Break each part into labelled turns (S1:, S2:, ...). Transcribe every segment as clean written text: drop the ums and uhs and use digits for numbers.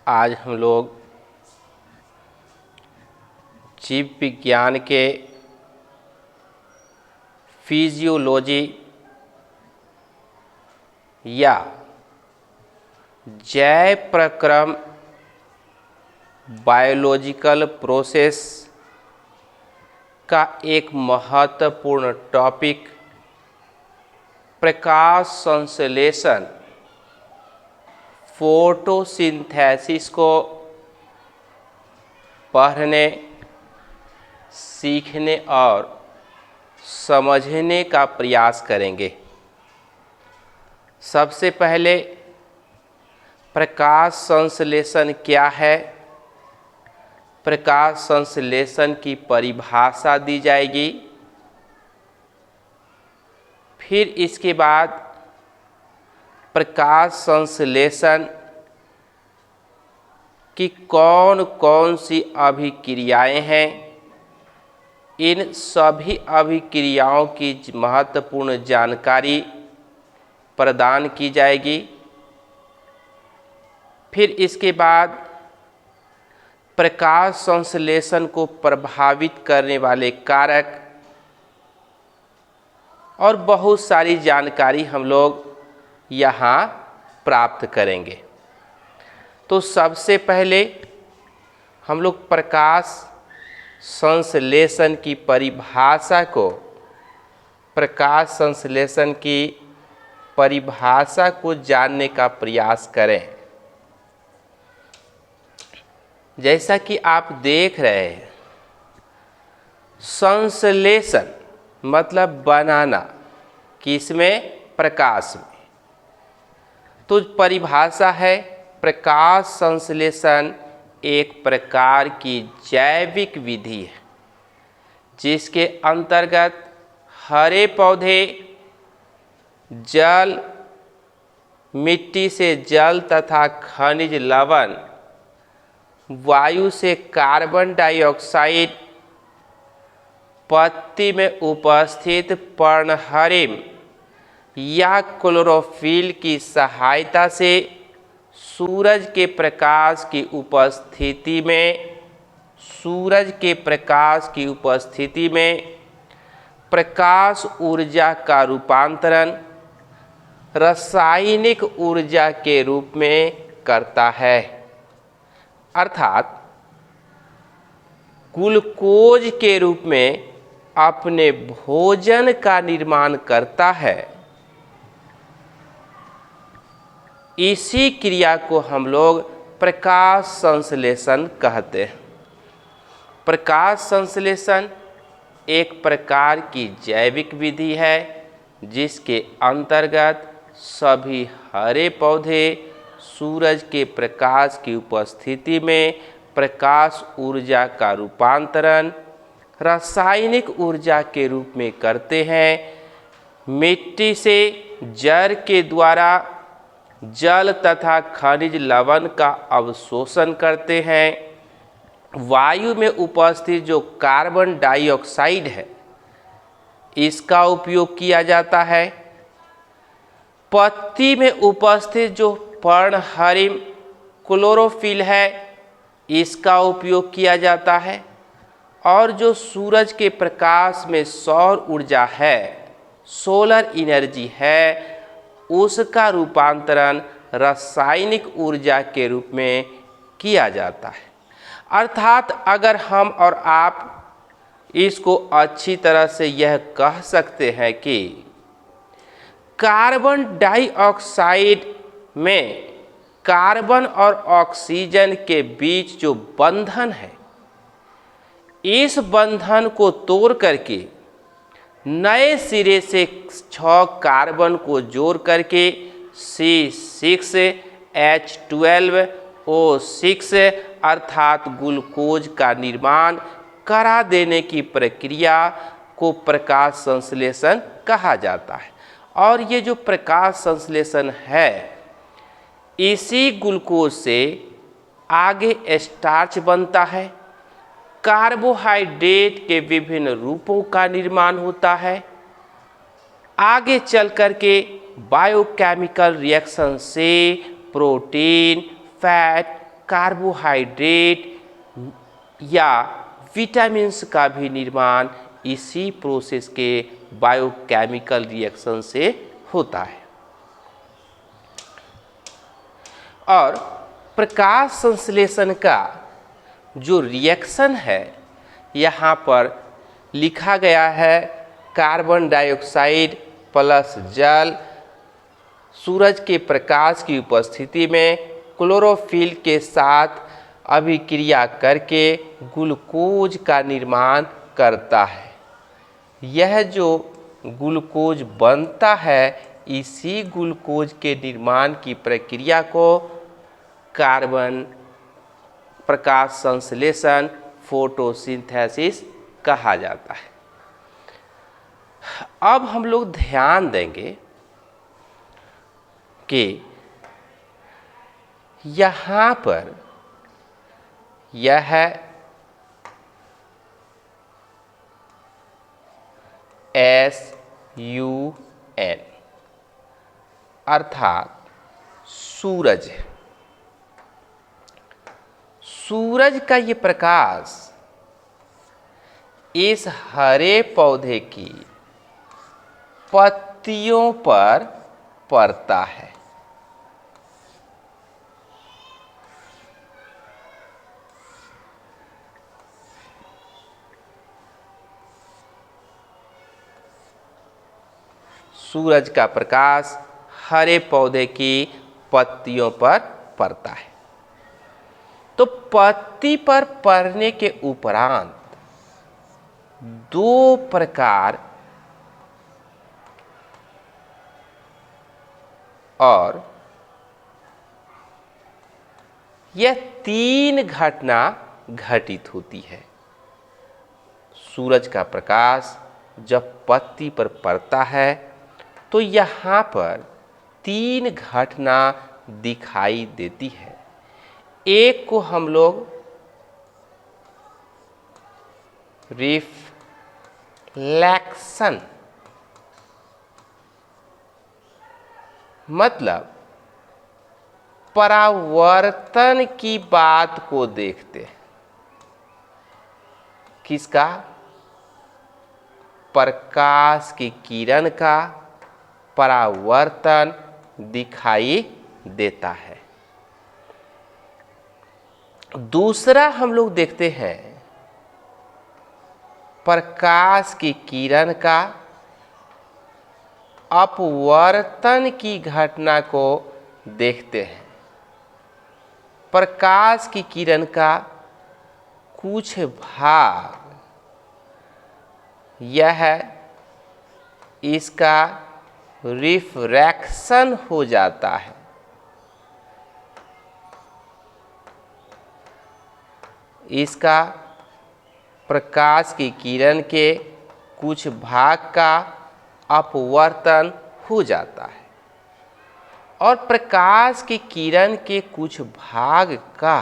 S1: आज हम लोग जीव विज्ञान के फिजियोलॉजी या जैव प्रक्रम बायोलॉजिकल प्रोसेस का एक महत्वपूर्ण टॉपिक प्रकाश संश्लेषण फोटोसिंथेसिस को पढ़ने, सीखने और समझने का प्रयास करेंगे। सबसे पहले प्रकाश संश्लेषण क्या है, प्रकाश संश्लेषण की परिभाषा दी जाएगी। फिर इसके बाद प्रकाश संश्लेषण की कौन कौन सी अभिक्रियाएं हैं, इन सभी अभिक्रियाओं की महत्वपूर्ण जानकारी प्रदान की जाएगी। फिर इसके बाद प्रकाश संश्लेषण को प्रभावित करने वाले कारक और बहुत सारी जानकारी हम लोग यहाँ प्राप्त करेंगे। तो सबसे पहले हम लोग प्रकाश संश्लेषण की परिभाषा को जानने का प्रयास करें। जैसा कि आप देख रहे हैं, संश्लेषण मतलब बनाना, किसमें? प्रकाश में। तो परिभाषा है, प्रकाश संश्लेषण एक प्रकार की जैविक विधि है जिसके अंतर्गत हरे पौधे जल, मिट्टी से जल तथा खनिज लवण, वायु से कार्बन डाइऑक्साइड, पत्ती में उपस्थित पर्णहरिम या क्लोरोफिल की सहायता से सूरज के प्रकाश की उपस्थिति में प्रकाश ऊर्जा का रूपांतरण रासायनिक ऊर्जा के रूप में करता है, अर्थात ग्लूकोज के रूप में अपने भोजन का निर्माण करता है। इसी क्रिया को हम लोग प्रकाश संश्लेषण कहते हैं। प्रकाश संश्लेषण एक प्रकार की जैविक विधि है जिसके अंतर्गत सभी हरे पौधे सूरज के प्रकाश की उपस्थिति में प्रकाश ऊर्जा का रूपांतरण रासायनिक ऊर्जा के रूप में करते हैं। मिट्टी से जड़ के द्वारा जल तथा खनिज लवण का अवशोषण करते हैं। वायु में उपस्थित जो कार्बन डाइऑक्साइड है, इसका उपयोग किया जाता है। पत्ती में उपस्थित जो पर्णहरिम क्लोरोफिल है, इसका उपयोग किया जाता है। और जो सूरज के प्रकाश में सौर ऊर्जा है, सोलर एनर्जी है, उसका रूपांतरण रासायनिक ऊर्जा के रूप में किया जाता है। अर्थात अगर हम और आप इसको अच्छी तरह से यह कह सकते हैं कि कार्बन डाइऑक्साइड में कार्बन और ऑक्सीजन के बीच जो बंधन है, इस बंधन को तोड़ करके नए सिरे से 6 कार्बन को जोड़ करके C6H12O6 अर्थात ग्लूकोज का निर्माण करा देने की प्रक्रिया को प्रकाश संश्लेषण कहा जाता है। और ये जो प्रकाश संश्लेषण है, इसी ग्लूकोज से आगे स्टार्च बनता है, कार्बोहाइड्रेट के विभिन्न रूपों का निर्माण होता है। आगे चल कर के बायोकेमिकल रिएक्शन से प्रोटीन, फैट, कार्बोहाइड्रेट या विटामिन्स का भी निर्माण इसी प्रोसेस के बायोकेमिकल रिएक्शन से होता है। और प्रकाश संश्लेषण का जो रिएक्शन है यहाँ पर लिखा गया है, कार्बन डाइऑक्साइड प्लस जल सूरज के प्रकाश की उपस्थिति में क्लोरोफिल के साथ अभिक्रिया करके ग्लूकोज का निर्माण करता है। यह जो ग्लूकोज बनता है, इसी ग्लूकोज के निर्माण की प्रक्रिया को कार्बन प्रकाश संश्लेषण फोटोसिंथेसिस कहा जाता है। अब हम लोग ध्यान देंगे कि यहाँ पर यह है SUN अर्थात सूरज। सूरज का ये प्रकाश इस हरे पौधे की पत्तियों पर पड़ता है। सूरज का प्रकाश हरे पौधे की पत्तियों पर पड़ता है। तो पत्ती पर पड़ने के उपरांत दो प्रकार और यह तीन घटना घटित होती है। सूरज का प्रकाश जब पत्ती पर पड़ता है तो यहाँ पर तीन घटना दिखाई देती है। एक को हम लोग रिफ्लेक्शन मतलब परावर्तन की बात को देखते हैं। किसका? प्रकाश की किरण का परावर्तन दिखाई देता है। दूसरा हम लोग देखते हैं प्रकाश की किरण का अपवर्तन की घटना को देखते हैं। प्रकाश की किरण का कुछ भाग यह इसका रिफ्रैक्शन हो जाता है। इसका प्रकाश की किरण के कुछ भाग का अपवर्तन हो जाता है और प्रकाश की किरण के कुछ भाग का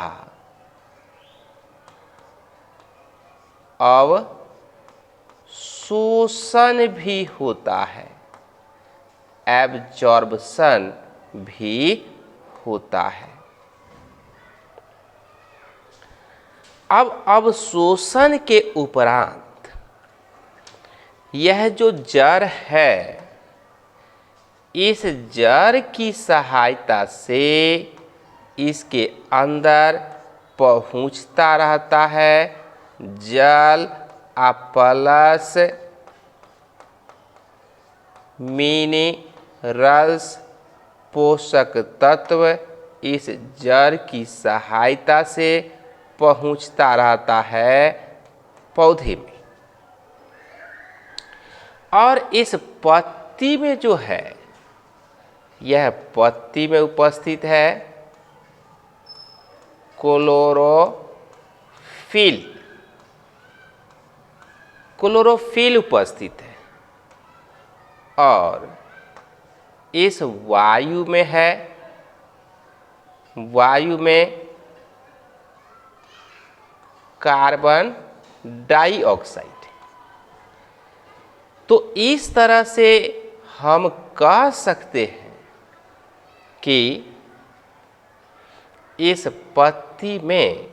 S1: अवशोषण भी होता है, एब्जॉर्प्शन भी होता है। अब अवशोषण के उपरांत यह जो जड़ है, इस जड़ की सहायता से इसके अंदर पहुंचता रहता है जल प्लस मिनरल्स पोषक तत्व इस जड़ की सहायता से पहुंचता रहता है पौधे में। और इस पत्ती में जो है, यह पत्ती में उपस्थित है क्लोरोफिल। क्लोरोफिल उपस्थित है और इस वायु में है, वायु में कार्बन डाइऑक्साइड। तो इस तरह से हम कह सकते हैं कि इस पत्ती में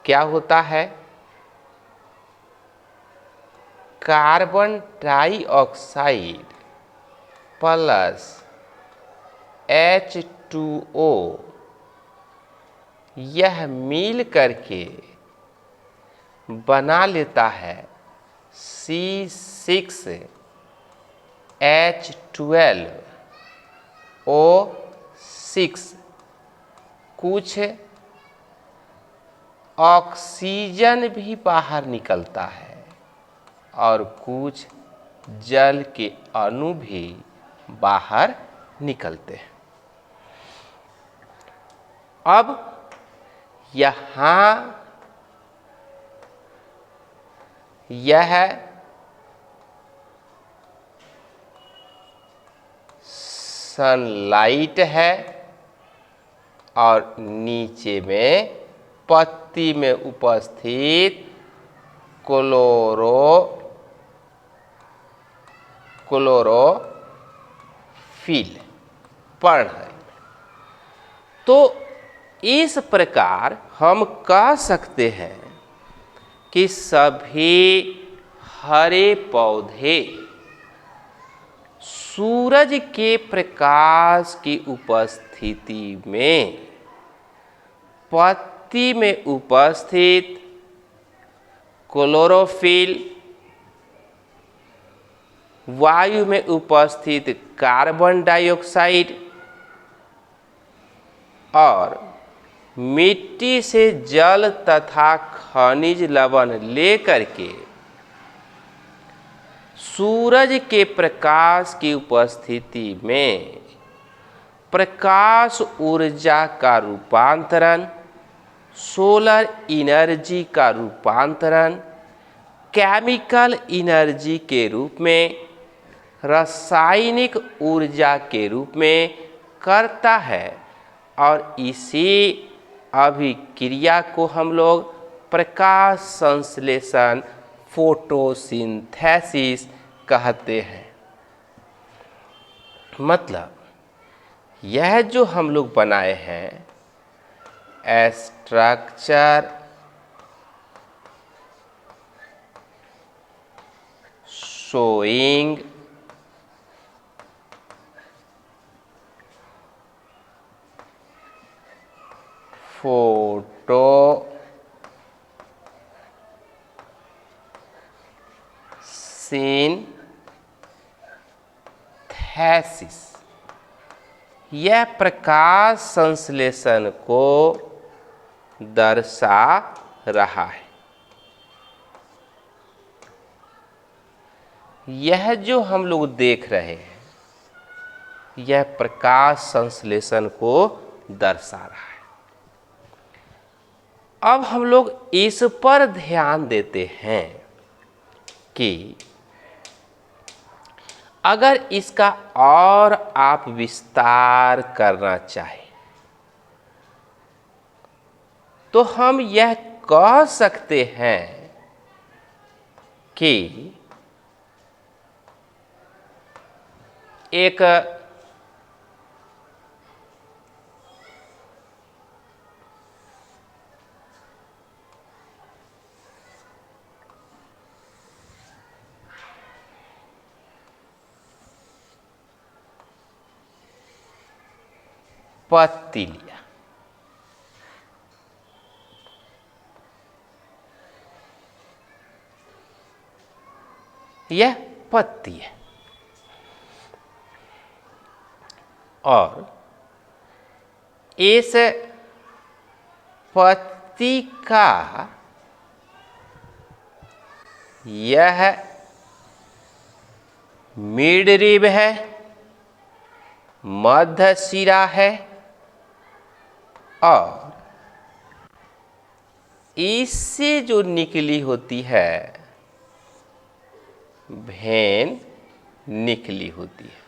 S1: क्या होता है? कार्बन डाइऑक्साइड प्लस H2O यह मिल करके बना लेता है C6H12O6। कुछ ऑक्सीजन भी बाहर निकलता है और कुछ जल के अणु भी बाहर निकलते हैं। अब यहाँ यह सनलाइट है और नीचे में पत्ती में उपस्थित क्लोरोफिल पर्णहरित। तो इस प्रकार हम कह सकते हैं कि सभी हरे पौधे सूरज के प्रकाश की उपस्थिति में पत्ती में उपस्थित क्लोरोफिल, वायु में उपस्थित कार्बन डाइऑक्साइड और मिट्टी से जल तथा खनिज लवण लेकर के सूरज के प्रकाश की उपस्थिति में प्रकाश ऊर्जा का रूपांतरण, सोलर एनर्जी का रूपांतरण केमिकल एनर्जी के रूप में, रासायनिक ऊर्जा के रूप में करता है और इसी अभिक्रिया को हम लोग प्रकाश संश्लेषण फोटोसिंथेसिस कहते हैं। मतलब यह जो हम लोग बनाए हैं स्ट्रक्चर शोइंग फोटोसिंथेसिस, यह प्रकाश संश्लेषण को दर्शा रहा है। यह जो हम लोग देख रहे हैं यह प्रकाश संश्लेषण को दर्शा रहा है। अब हम लोग इस पर ध्यान देते हैं कि अगर इसका और आप विस्तार करना चाहें तो हम यह कह सकते हैं कि एक पत्ती लिया, यह पत्ती है और इस पत्ती का यह मिड रिब है, मध्य सिरा है और इससे जो निकली होती है भेन निकली होती है।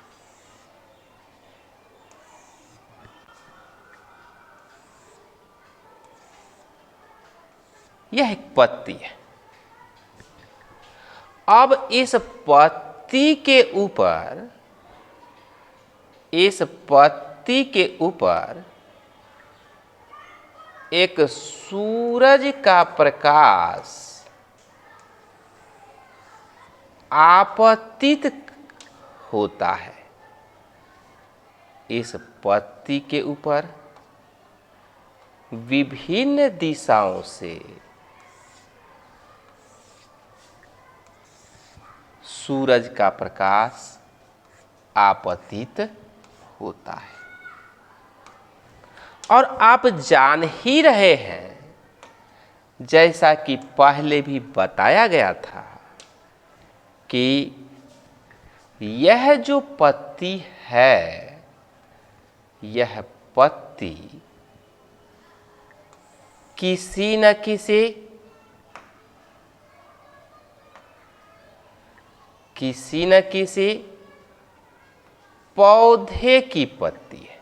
S1: यह एक पत्ती है। अब इस पत्ती के ऊपर एक सूरज का प्रकाश आपतित होता है, इस पत्ती के ऊपर विभिन्न दिशाओं से सूरज का प्रकाश आपतित होता है। और आप जान ही रहे हैं, जैसा कि पहले भी बताया गया था, कि यह जो पत्ती है, यह पत्ती किसी न किसी पौधे की पत्ती है,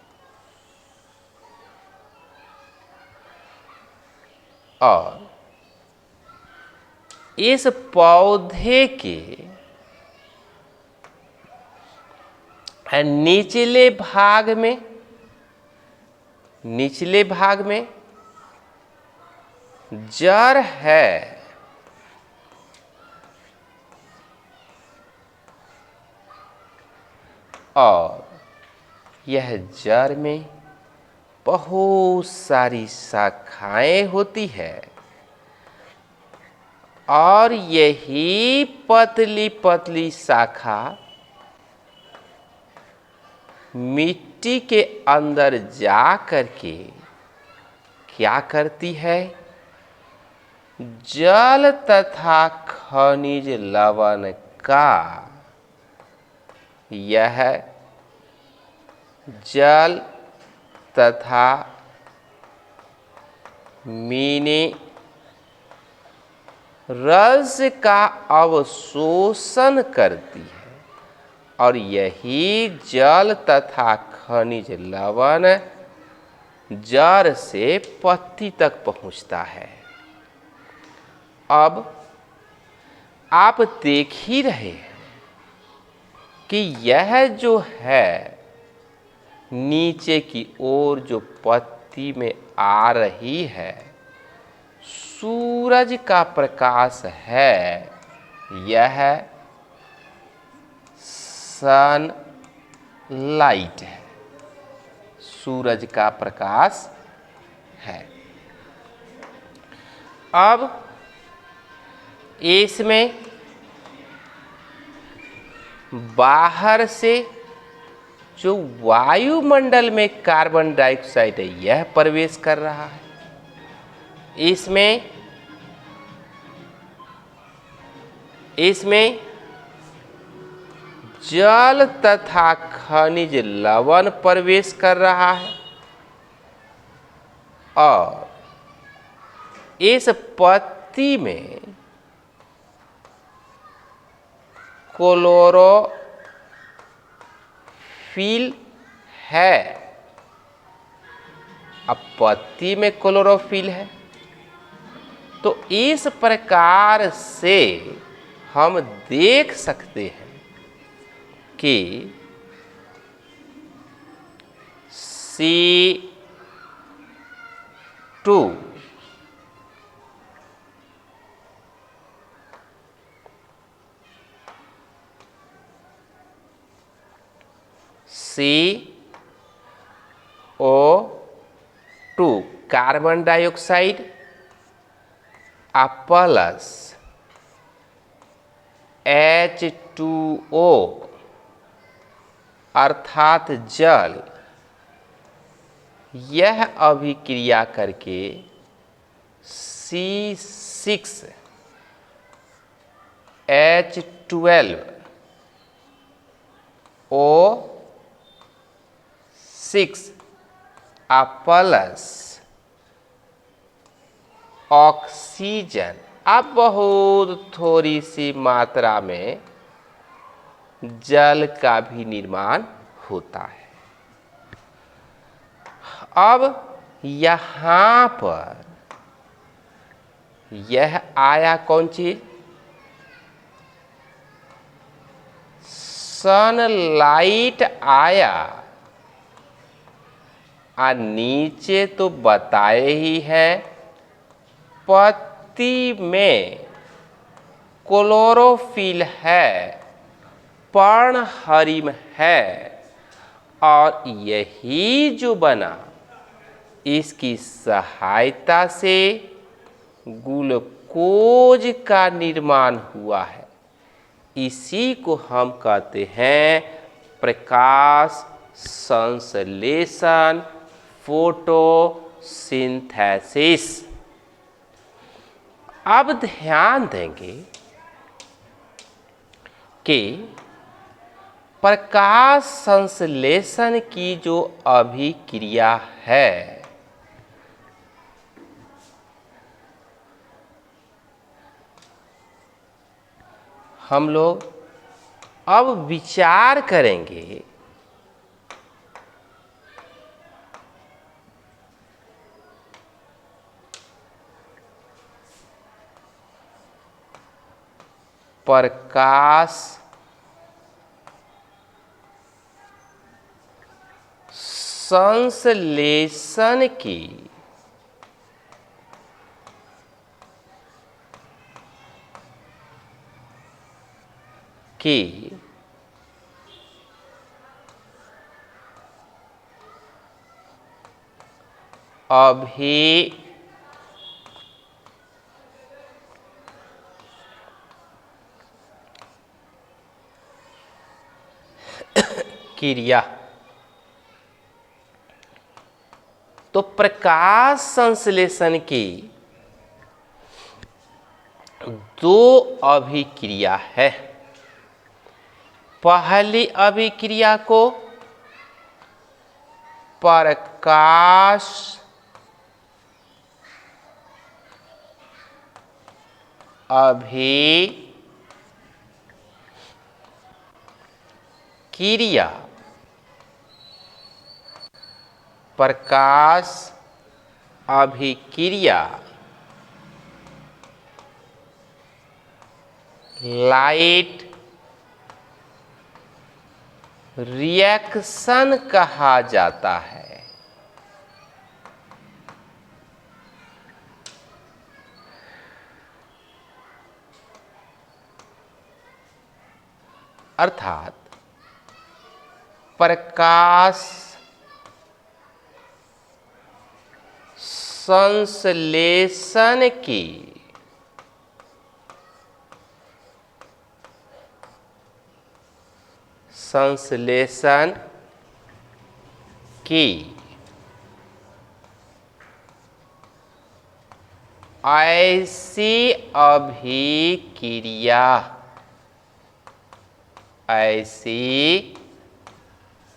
S1: और इस पौधे के निचले भाग में जड़ है, और यह जड़ में बहुत सारी शाखाएं होती है, और यही पतली पतली शाखा मिट्टी के अंदर जा करके क्या करती है, जल तथा खनिज लवण का, यह जल तथा मिनरल्स का अवशोषण करती है, और यही जल तथा खनिज लवण जड़ से पत्ती तक पहुंचता है। अब आप देख ही रहे हैं कि यह जो है नीचे की ओर जो पत्ती में आ रही है, सूरज का प्रकाश है, यह सनलाइट है, सूरज का प्रकाश है। अब इसमें बाहर से जो वायुमंडल में कार्बन डाइऑक्साइड है, यह प्रवेश कर रहा है। इसमें जल तथा खनिज लवण प्रवेश कर रहा है, और इस पत्ती में क्लोरोफिल है। अब पत्ती में क्लोरोफिल है, तो इस प्रकार से हम देख सकते हैं कि C2 CO2 carbon dioxide plus H2O अर्थात जल, यह अभिक्रिया करके C6H12O6 प्लस ऑक्सीजन, अब बहुत थोड़ी सी मात्रा में जल का भी निर्माण होता है। अब यहाँ पर यह आया कौन चीज, सनलाइट आया, नीचे तो बताए ही है, पत्ती में क्लोरोफिल है, पर्णहरिम है, और यही जो बना इसकी सहायता से ग्लूकोज का निर्माण हुआ है। इसी को हम कहते हैं प्रकाश संश्लेषण, फोटोसिंथेसिस। अब ध्यान देंगे कि प्रकाश संश्लेषण की जो अभिक्रिया है, हम लोग अब विचार करेंगे प्रकाश संश्लेषण की अभिक्रिया। तो प्रकाश संश्लेषण की दो अभिक्रिया है। पहली अभिक्रिया को प्रकाश अभिक्रिया, प्रकाश अभिक्रिया, लाइट रिएक्शन कहा जाता है। अर्थात प्रकाश संश्लेषण की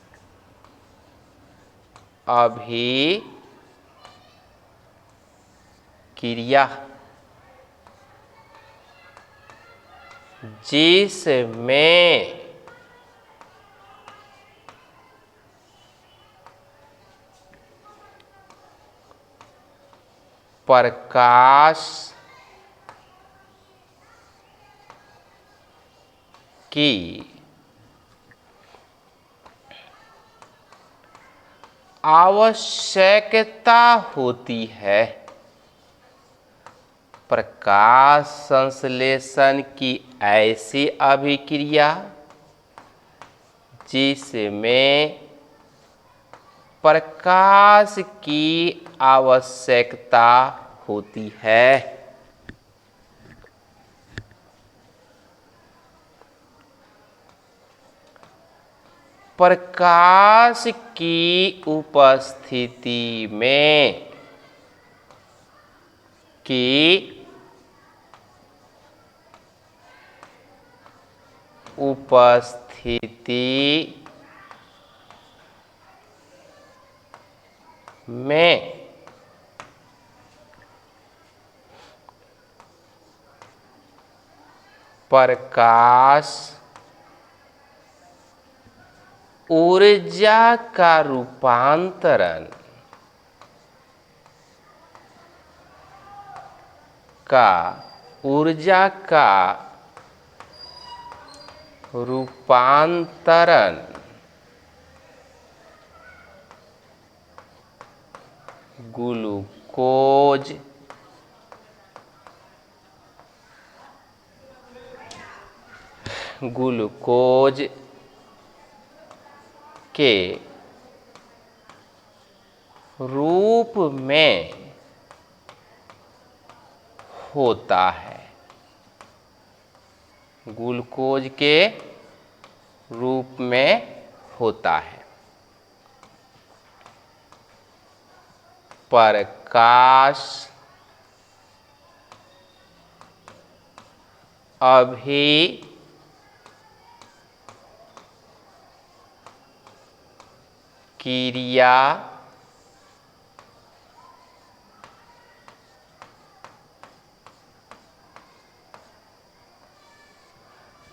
S1: ऐसी अभिक्रिया, जिसमें प्रकाश की आवश्यकता होती है। प्रकाश संश्लेषण की ऐसी अभिक्रिया जिसमें प्रकाश की आवश्यकता होती है। प्रकाश की उपस्थिति में प्रकाश ऊर्जा का रूपांतरण ग्लूकोज ग्लूकोज के रूप में होता है। ग्लूकोज के रूप में होता है। प्रकाश अभिक्रिया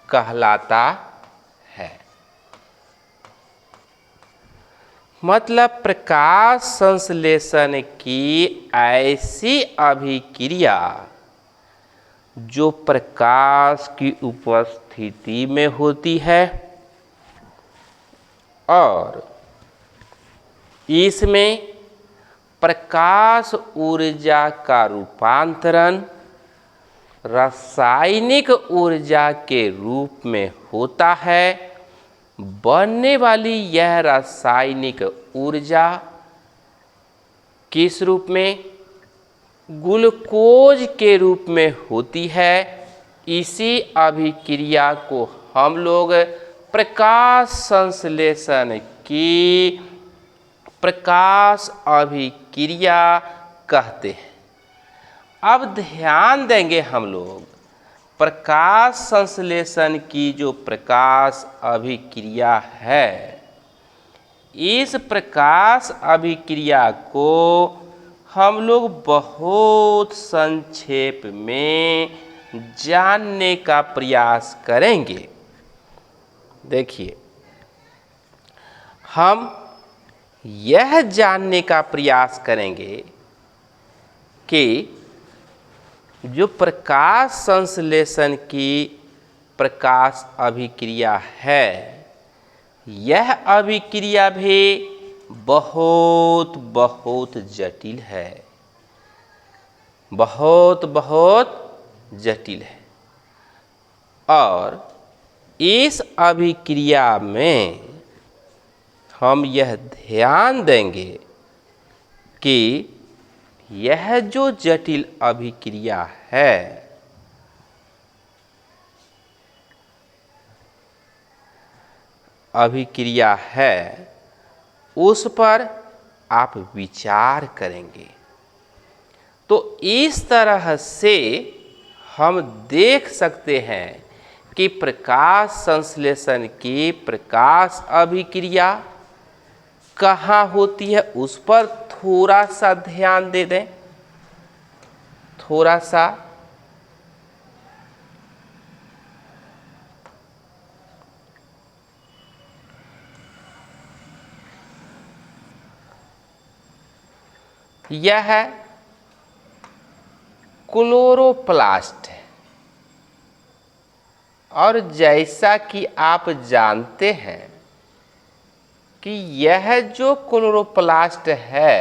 S1: कहलाता है। मतलब प्रकाश संश्लेषण की ऐसी अभिक्रिया जो प्रकाश की उपस्थिति में होती है और इसमें प्रकाश ऊर्जा का रूपांतरण रासायनिक ऊर्जा के रूप में होता है। बनने वाली यह रासायनिक ऊर्जा किस रूप में? ग्लूकोज के रूप में होती है। इसी अभिक्रिया को हम लोग प्रकाश संश्लेषण की प्रकाश अभिक्रिया कहते हैं। अब ध्यान देंगे हम लोग, प्रकाश संश्लेषण की जो प्रकाश अभिक्रिया है, इस प्रकाश अभिक्रिया को हम लोग बहुत संक्षेप में जानने का प्रयास करेंगे। देखिए, हम यह जानने का प्रयास करेंगे कि जो प्रकाश संश्लेषण की प्रकाश अभिक्रिया है, यह अभिक्रिया भी बहुत बहुत जटिल है, बहुत बहुत जटिल है। और इस अभिक्रिया में हम यह ध्यान देंगे कि यह जो जटिल अभिक्रिया है, उस पर आप विचार करेंगे। तो इस तरह से हम देख सकते हैं कि प्रकाश संश्लेषण की प्रकाश अभिक्रिया कहाँ होती है, उस पर थोड़ा सा ध्यान दे दें। थोड़ा सा यह क्लोरोप्लास्ट है और जैसा कि आप जानते हैं कि यह जो क्लोरोप्लास्ट है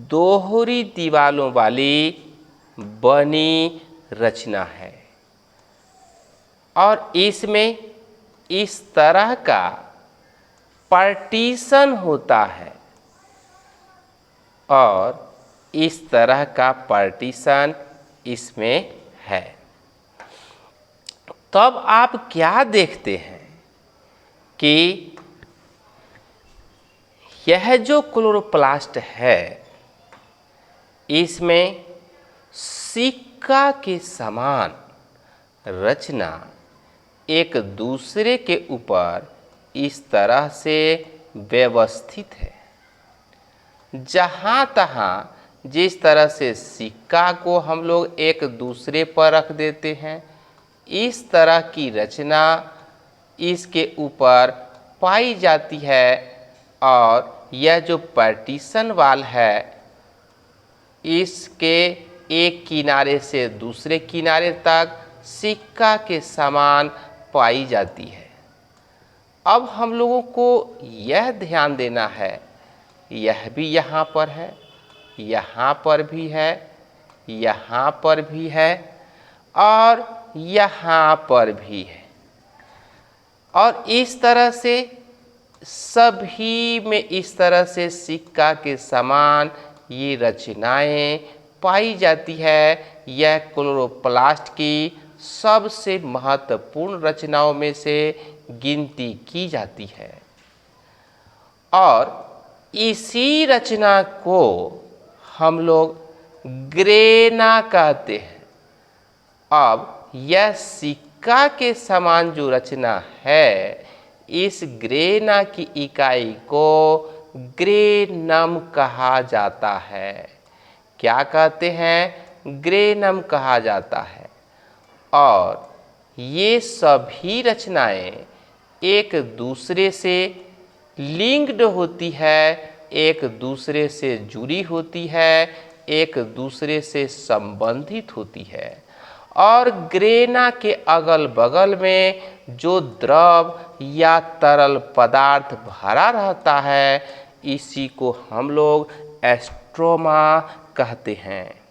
S1: दोहरी दीवारों वाली बनी रचना है और इसमें इस तरह का पार्टीशन होता है और इस तरह का पार्टीशन इसमें है। तब आप क्या देखते हैं कि यह जो क्लोरोप्लास्ट है इसमें सिक्का के समान रचना एक दूसरे के ऊपर इस तरह से व्यवस्थित है। जहाँ तहाँ जिस तरह से सिक्का को हम लोग एक दूसरे पर रख देते हैं, इस तरह की रचना इसके ऊपर पाई जाती है और यह जो पार्टीशन वाल है इसके एक किनारे से दूसरे किनारे तक सिक्का के समान पाई जाती है। अब हम लोगों को यह ध्यान देना है यह भी यहाँ पर है, यहाँ पर भी है, यहाँ पर भी है और यहाँ पर भी है। और इस तरह से सभी में इस तरह से सिक्का के समान ये रचनाएं पाई जाती है। यह क्लोरोप्लास्ट की सबसे महत्वपूर्ण रचनाओं में से गिनती की जाती है और इसी रचना को हम लोग ग्रेना कहते हैं। अब यह सिक्का के समान जो रचना है, इस ग्रेना की इकाई को ग्रेनम कहा जाता है। क्या कहते हैं? ग्रेनम कहा जाता है। और ये सभी रचनाएं एक दूसरे से लिंक्ड होती है, एक दूसरे से जुड़ी होती है, एक दूसरे से संबंधित होती है। और ग्रेना के अगल बगल में जो द्रव या तरल पदार्थ भरा रहता है, इसी को हम लोग एस्ट्रोमा कहते हैं।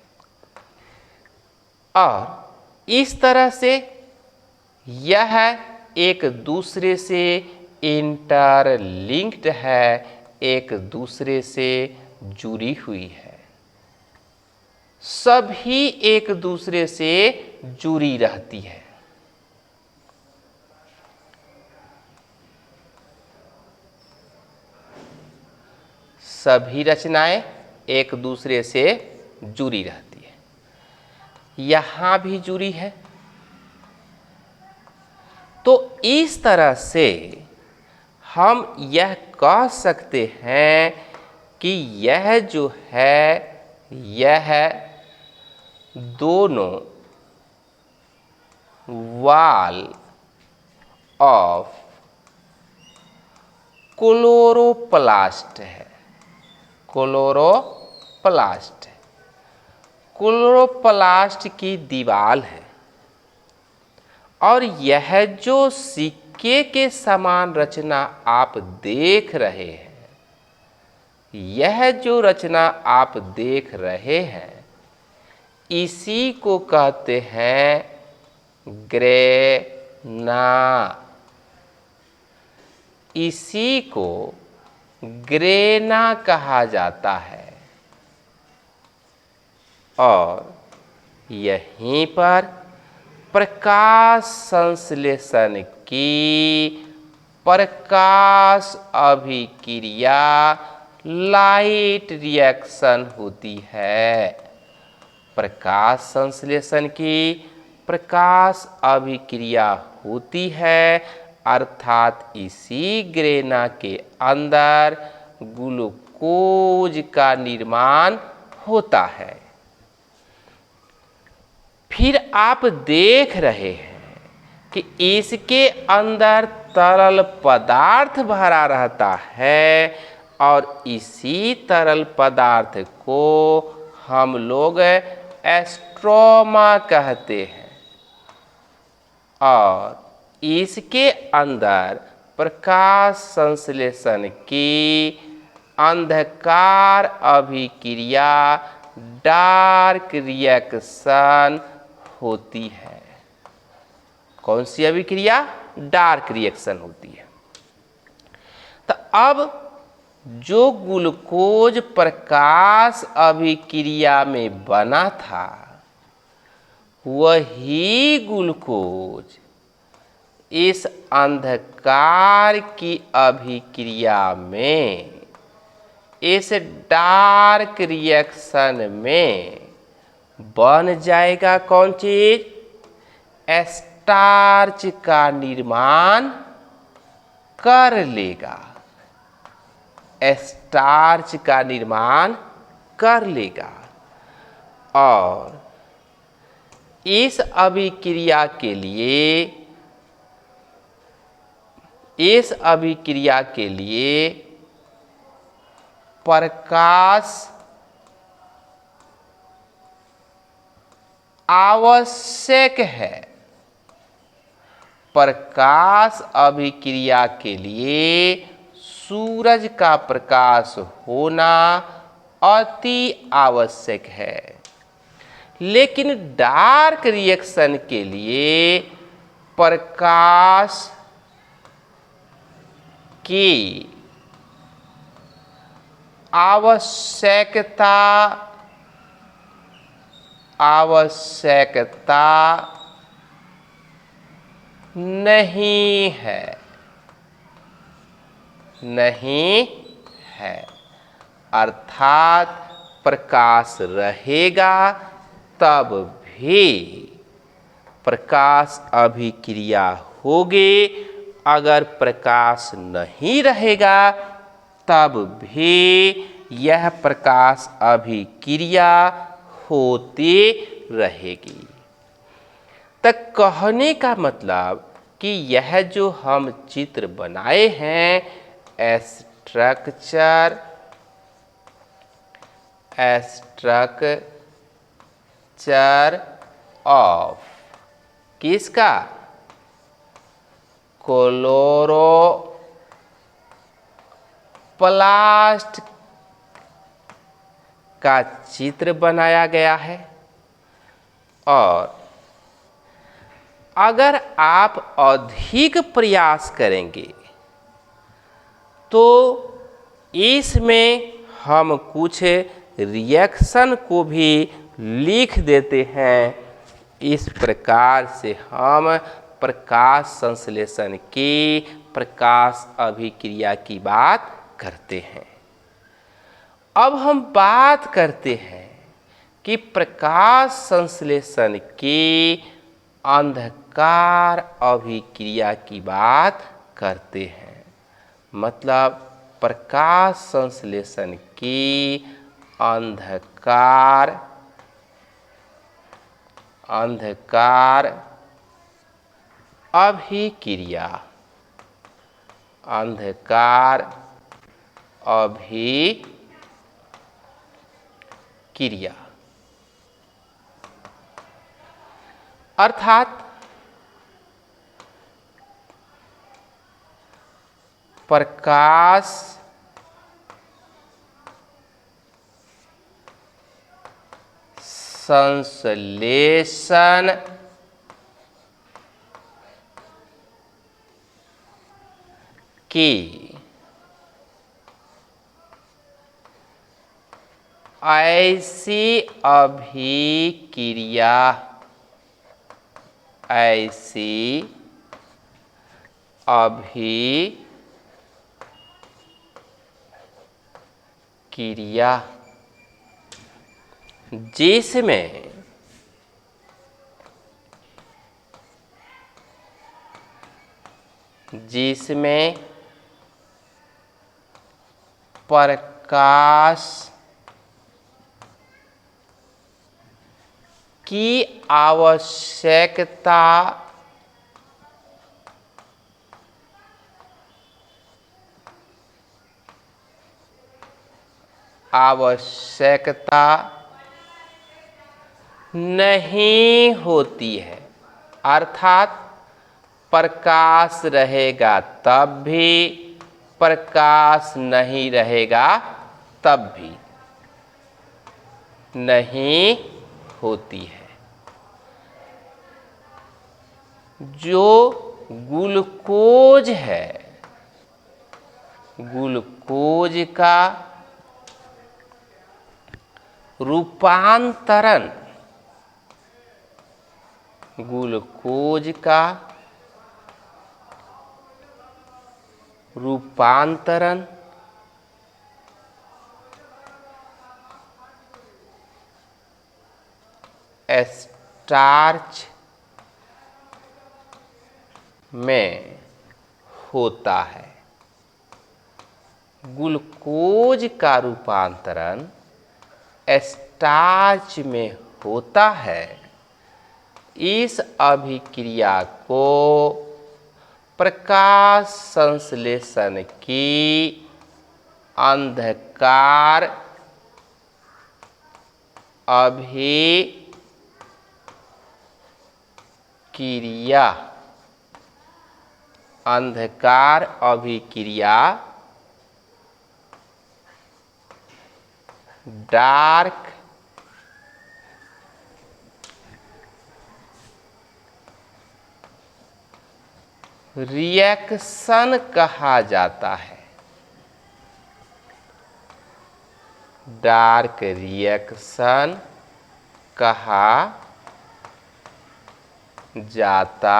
S1: और इस तरह से यह एक दूसरे से इंटरलिंक्ड है, एक दूसरे से जुड़ी हुई है। सभी एक दूसरे से जुड़ी रहती है। सभी रचनाएं एक दूसरे से जुड़ी रहती है। यहाँ भी जुड़ी है। तो इस तरह से हम यह कह सकते हैं कि यह जो है, यह दोनों वाल ऑफ क्लोरोप्लास्ट है। क्लोरोप्लास्ट है, क्लोरोप्लास्ट की दीवार है। और यह जो सिक्के के समान रचना आप देख रहे हैं, यह जो रचना आप देख रहे हैं, इसी को कहते हैं ग्रेना। इसी को ग्रेना कहा जाता है। और यहीं पर प्रकाश संश्लेषण की प्रकाश अभिक्रिया लाइट रिएक्शन होती है। प्रकाश संश्लेषण की प्रकाश अभिक्रिया होती है, अर्थात इसी ग्रेना के अंदर ग्लूकोज का निर्माण होता है। फिर आप देख रहे हैं कि इसके अंदर तरल पदार्थ भरा रहता है और इसी तरल पदार्थ को हम लोग एस्ट्रोमा कहते हैं। और इसके अंदर प्रकाश संश्लेषण की अंधकार अभिक्रिया डार्क रिएक्शन होती है। कौन सी अभिक्रिया? डार्क रिएक्शन होती है। तो अब जो ग्लूकोज प्रकाश अभिक्रिया में बना था, वही ग्लूकोज इस अंधकार की अभिक्रिया में, इस डार्क रिएक्शन में बन जाएगा कौन चीज? स्टार्च का निर्माण कर लेगा। स्टार्च का निर्माण कर लेगा। और इस अभिक्रिया के लिए, इस अभिक्रिया के लिए प्रकाश आवश्यक है। प्रकाश अभिक्रिया के लिए सूरज का प्रकाश होना अति आवश्यक है। लेकिन डार्क रिएक्शन के लिए प्रकाश की आवश्यकता नहीं है। अर्थात प्रकाश रहेगा तब भी प्रकाश अभिक्रिया होगी, अगर प्रकाश नहीं रहेगा तब भी यह प्रकाश अभिक्रिया होती रहेगी। तक कहने का मतलब कि यह जो हम चित्र बनाए हैं स्ट्रक्चर ऑफ किसका? क्लोरोप्लास्ट का चित्र बनाया गया है। और अगर आप अधिक प्रयास करेंगे तो इसमें हम कुछ रिएक्शन को भी लिख देते हैं। इस प्रकार से हम प्रकाश संश्लेषण की प्रकाश अभिक्रिया की बात करते हैं। अब हम बात करते हैं कि प्रकाश संश्लेषण की अंधकार अभिक्रिया की बात करते हैं। मतलब प्रकाश संश्लेषण की अंधकार अभिक्रिया अर्थात प्रकाश संश्लेषण की ऐसी अभिक्रिया जिसमें प्रकाश की आवश्यकता नहीं होती है। अर्थात प्रकाश रहेगा तब भी, प्रकाश नहीं रहेगा तब भी नहीं होती है। जो ग्लूकोज है, ग्लूकोज का रूपांतरण स्टार्च में होता है। ग्लूकोज का रूपांतरण स्टार्च में होता है। इस अभिक्रिया को प्रकाश संश्लेषण की अंधकार अभिक्रिया डार्क रिएक्शन कहा जाता है। डार्क रिएक्शन कहा जाता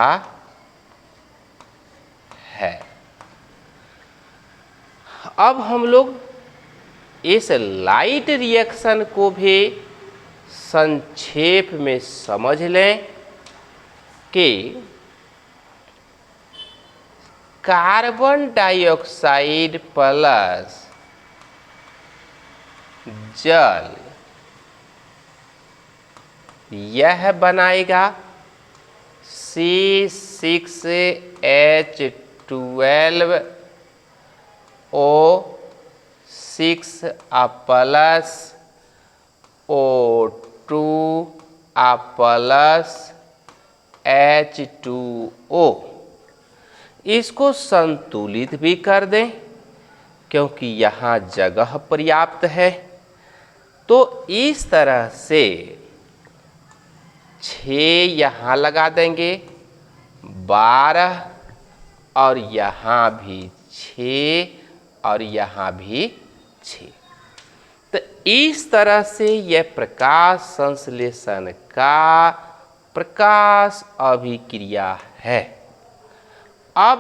S1: है। अब हम लोग इस लाइट रिएक्शन को भी संक्षेप में समझ लें कि कार्बन डाइऑक्साइड प्लस जल यह बनाएगा C6H12O6 plus O2 plus H2O। इसको संतुलित भी कर दें क्योंकि यहाँ जगह पर्याप्त है। तो इस तरह से 6 यहाँ लगा देंगे, 12 और यहाँ भी 6 और यहाँ भी 6। तो इस तरह से यह प्रकाश संश्लेषण का प्रकाश अभिक्रिया है। अब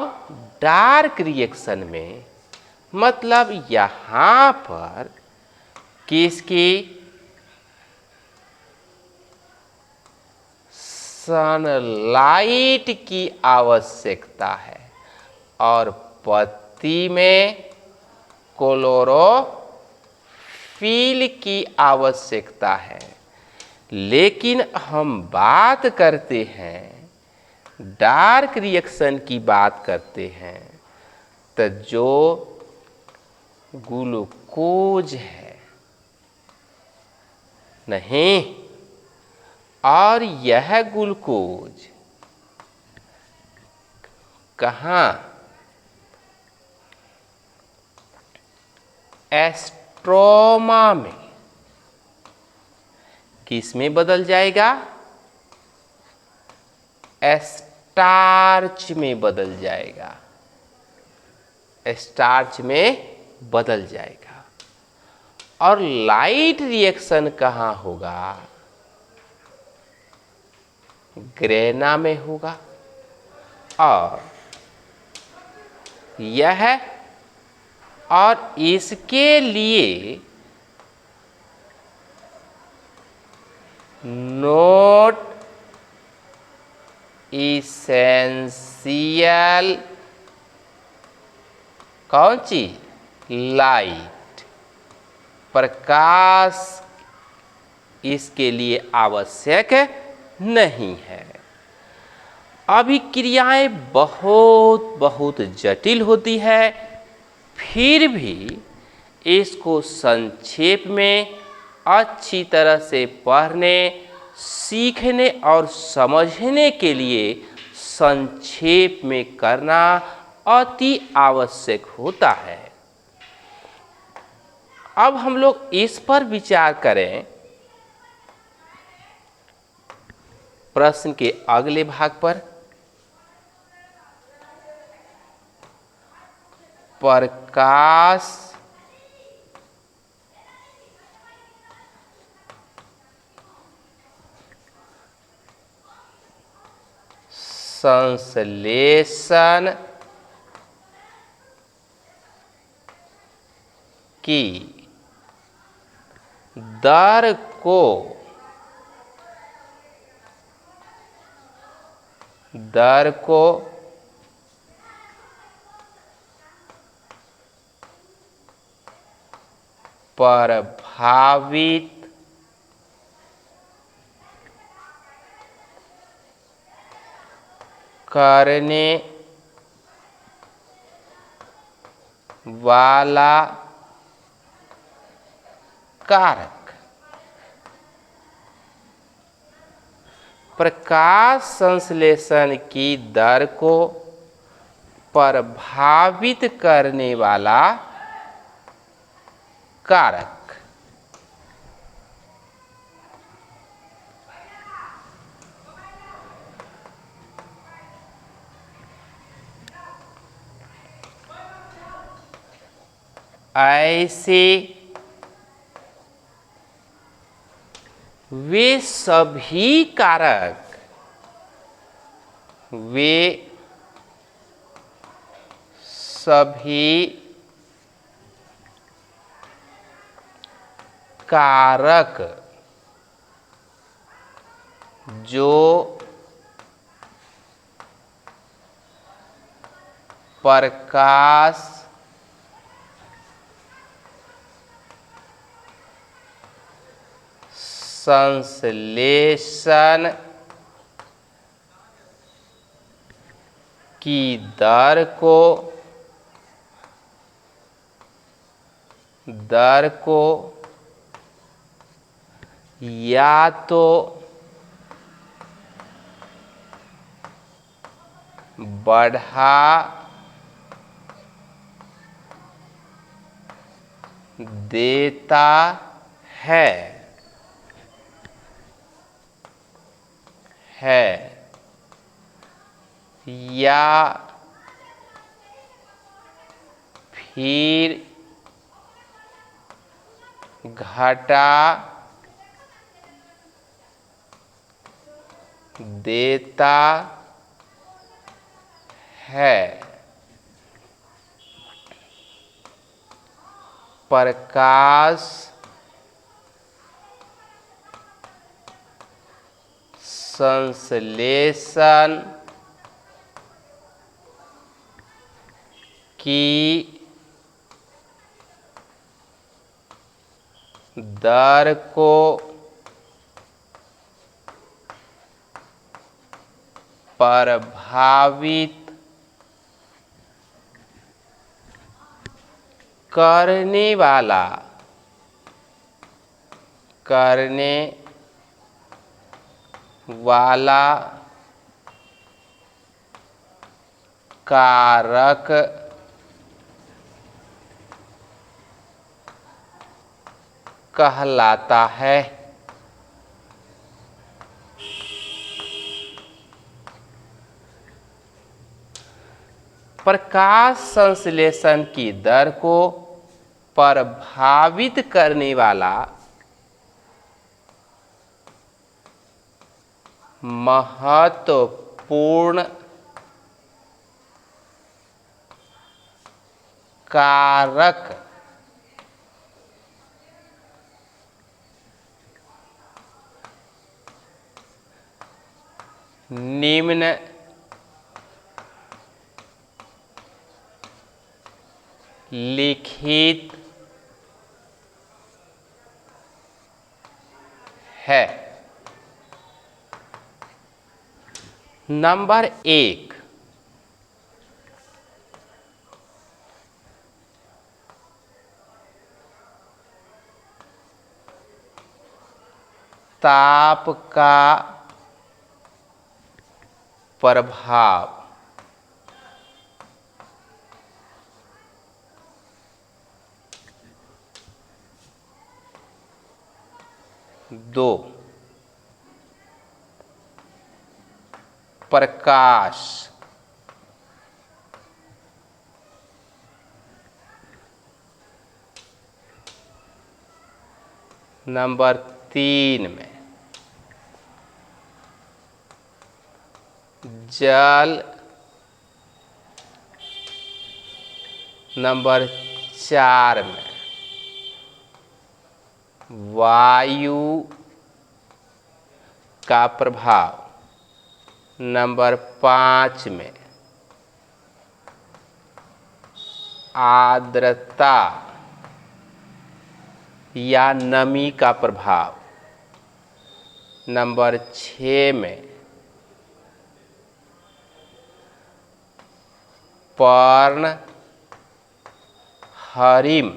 S1: डार्क रिएक्शन में मतलब यहाँ पर किसकी सनलाइट की आवश्यकता है और पत्ती में क्लोरोफिल की आवश्यकता है। लेकिन हम बात करते हैं डार्क रिएक्शन की बात करते हैं तो जो ग्लूकोज है नहीं, और यह ग्लूकोज कहाँ एस्ट्रोमा में किस में बदल जाएगा? स्टार्च में बदल जाएगा। स्टार्च में बदल जाएगा। और लाइट रिएक्शन कहाँ होगा? ग्रेना में होगा। और यह और इसके लिए नोट इसेंशियल कौन चीज? लाइट, प्रकाश इसके लिए आवश्यक नहीं है। अभिक्रियाएं बहुत जटिल होती है, फिर भी इसको संक्षेप में अच्छी तरह से पढ़ने, सीखने और समझने के लिए संक्षेप में करना अति आवश्यक होता है। अब हम लोग इस पर विचार करें प्रश्न के अगले भाग पर। प्रकाश संश्लेषण की दर को प्रभावित करने वाला कारक। प्रकाश संश्लेषण की दर को प्रभावित करने वाला कारक। ऐसे वे सभी कारक, वे सभी कारक जो प्रकाश संश्लेषण की दर को या तो बढ़ा देता है या फिर घटा देता है। प्रकाश संश्लेषण की दर को प्रभावित करने वाला कारक कहलाता है। प्रकाश संश्लेषण की दर को प्रभावित करने वाला महत्वपूर्ण कारक निम्न लिखित है। नंबर 1, ताप का प्रभाव। दो, प्रकाश। नंबर 3 में जल। नंबर 4 में वायु का प्रभाव। नंबर 5 में आर्द्रता या नमी का प्रभाव। नंबर 6 में पर्ण हरिम।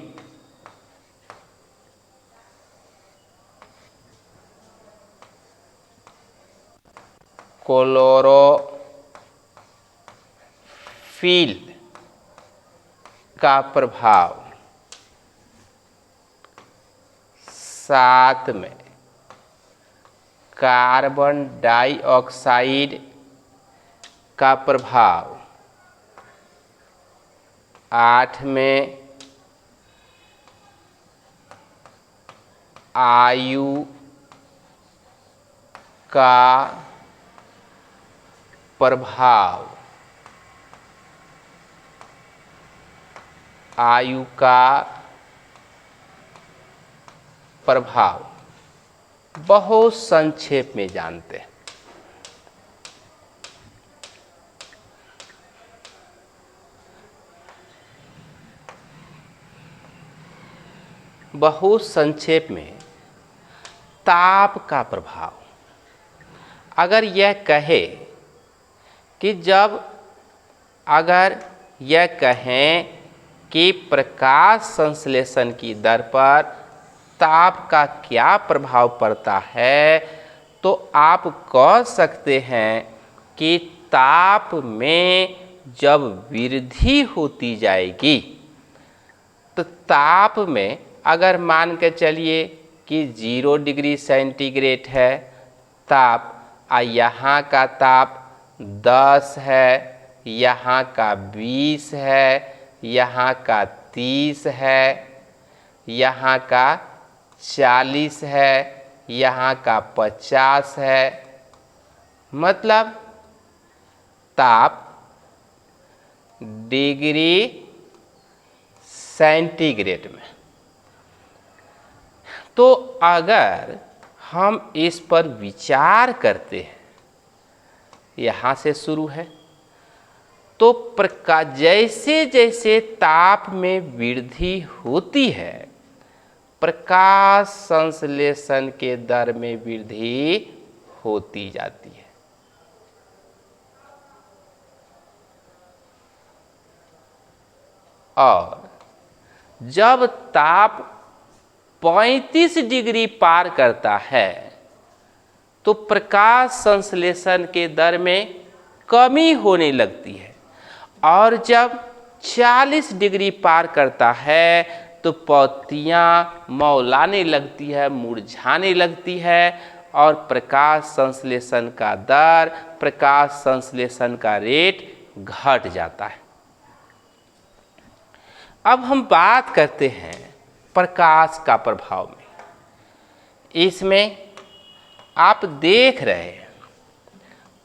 S1: क्लोरोफिल का प्रभाव। 7 में कार्बन डाइऑक्साइड का प्रभाव। 8 में आयु का प्रभाव, आयु का प्रभाव बहुत संक्षेप में जानते हैं। बहुत संक्षेप में ताप का प्रभाव, अगर यह कहे कि अगर यह कहें कि प्रकाश संश्लेषण की दर पर ताप का क्या प्रभाव पड़ता है, तो आप कह सकते हैं कि ताप में जब वृद्धि होती जाएगी तो ताप में, अगर मान के चलिए कि 0 डिग्री सेंटीग्रेड है ताप, यहाँ का ताप 10 है, यहाँ का 20 है, यहाँ का 30 है, यहाँ का 40 है, यहाँ का 50 है, मतलब ताप डिग्री सेंटीग्रेड में। तो अगर हम इस पर विचार करते हैं, यहाँ से शुरू है, तो प्रकाश जैसे जैसे ताप में वृद्धि होती है, प्रकाश संश्लेषण के दर में वृद्धि होती जाती है। और जब ताप 35 डिग्री पार करता है तो प्रकाश संश्लेषण के दर में कमी होने लगती है, और जब 40 डिग्री पार करता है तो पत्तियाँ मौलाने लगती है, मुरझाने लगती है, और प्रकाश संश्लेषण का दर, प्रकाश संश्लेषण का रेट घट जाता है। अब हम बात करते हैं प्रकाश का प्रभाव में। इसमें आप देख रहे हैं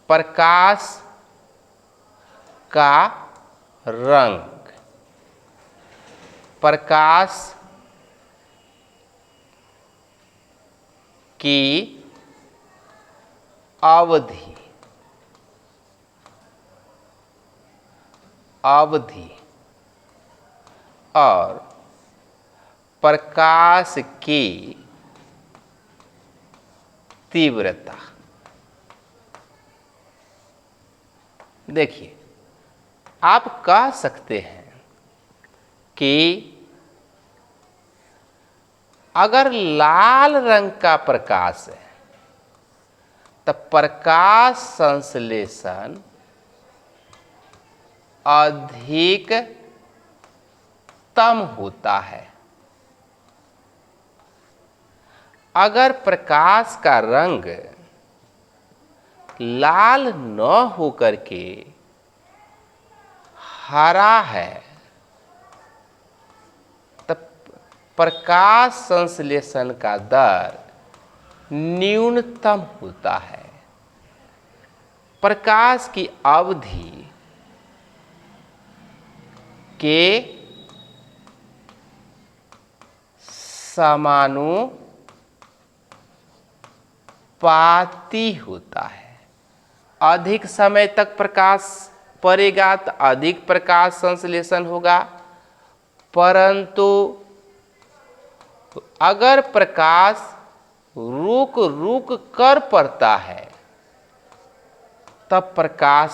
S1: प्रकाश का रंग, प्रकाश की अवधि, और प्रकाश की तीव्रता। देखिए, आप कह सकते हैं कि अगर लाल रंग का प्रकाश है तो प्रकाश संश्लेषण अधिकतम होता है। अगर प्रकाश का रंग लाल न होकर के हरा है तब प्रकाश संश्लेषण का दर न्यूनतम होता है। प्रकाश की अवधि के समानुपाती होता है। अधिक समय तक प्रकाश पड़ेगा तो अधिक प्रकाश संश्लेषण होगा, परंतु अगर प्रकाश रुक रुक कर पड़ता है तब प्रकाश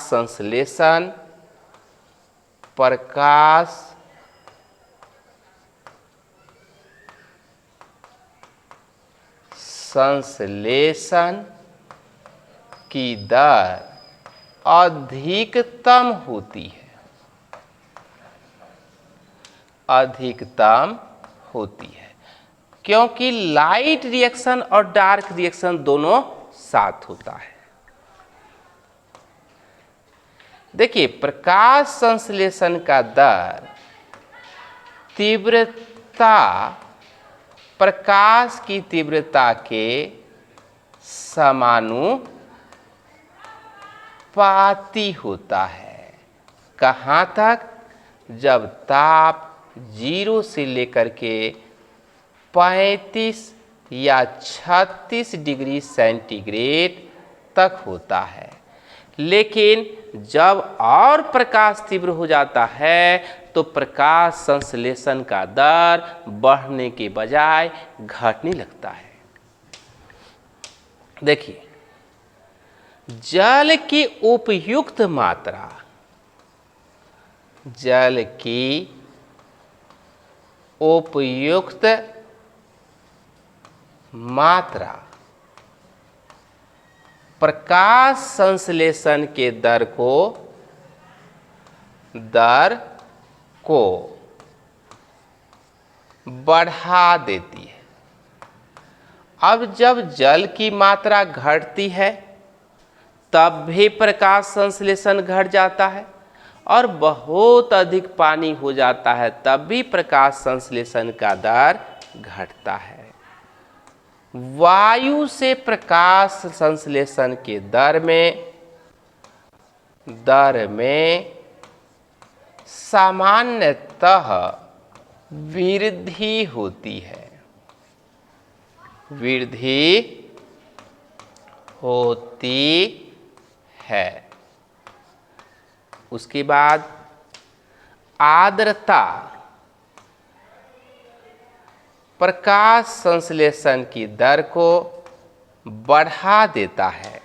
S1: संश्लेषण की दर अधिकतम होती है, क्योंकि लाइट रिएक्शन और डार्क रिएक्शन दोनों साथ होता है। देखिए, प्रकाश संश्लेषण का दर तीव्रता प्रकाश की तीव्रता के समानुपाती होता है। कहाँ तक? जब ताप 0 से लेकर के 35 या 36 डिग्री सेंटीग्रेड तक होता है। लेकिन जब और प्रकाश तीव्र हो जाता है तो प्रकाश संश्लेषण का दर बढ़ने के बजाय घटने लगता है। देखिए, जल की उपयुक्त मात्रा, जल की उपयुक्त मात्रा प्रकाश संश्लेषण के दर को बढ़ा देती है। अब जब जल की मात्रा घटती है तब भी प्रकाश संश्लेषण घट जाता है, और बहुत अधिक पानी हो जाता है तब भी प्रकाश संश्लेषण का दर घटता है। वायु से प्रकाश संश्लेषण के दर में सामान्यतः वृद्धि होती है, वृद्धि होती है। उसके बाद आर्द्रता प्रकाश संश्लेषण की दर को बढ़ा देता है।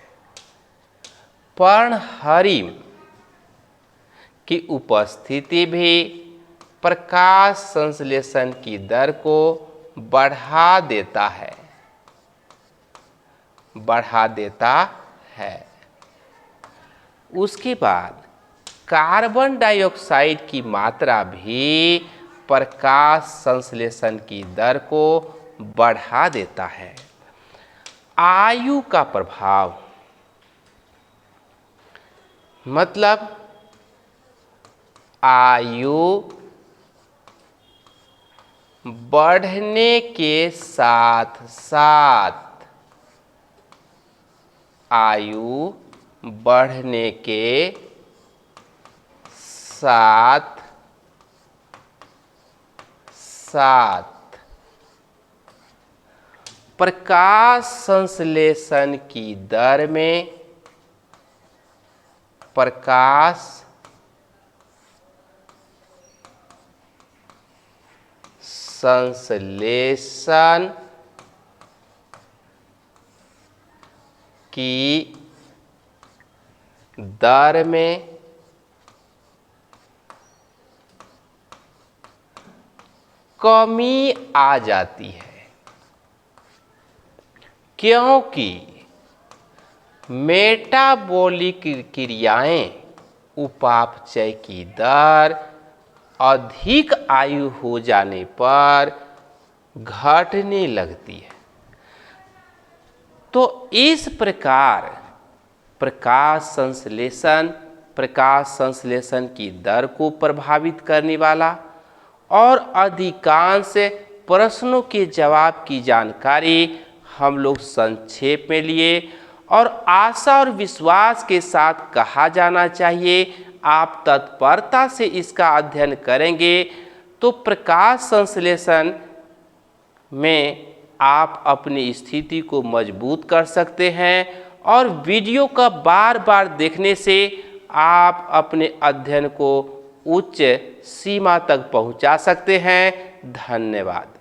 S1: पर्णहरिम की उपस्थिति भी प्रकाश संश्लेषण की दर को बढ़ा देता है। उसके बाद कार्बन डाइऑक्साइड की मात्रा भी प्रकाश संश्लेषण की दर को बढ़ा देता है। आयु का प्रभाव, मतलब आयु बढ़ने के साथ साथ, आयु बढ़ने के साथ प्रकाश संश्लेषण की दर में प्रकाश संश्लेषण की दर में कमी आ जाती है, क्योंकि मेटाबॉलिक क्रियाएं उपापचय की दर अधिक आयु हो जाने पर घटने लगती है। तो इस प्रकार प्रकाश संश्लेषण की दर को प्रभावित करने वाला और अधिकांश प्रश्नों के जवाब की जानकारी हम लोग संक्षेप में लिए, और आशा और विश्वास के साथ कहा जाना चाहिए आप तत्परता से इसका अध्ययन करेंगे तो प्रकाश संश्लेषण में आप अपनी स्थिति को मजबूत कर सकते हैं, और वीडियो का बार बार देखने से आप अपने अध्ययन को उच्च सीमा तक पहुंचा सकते हैं। धन्यवाद।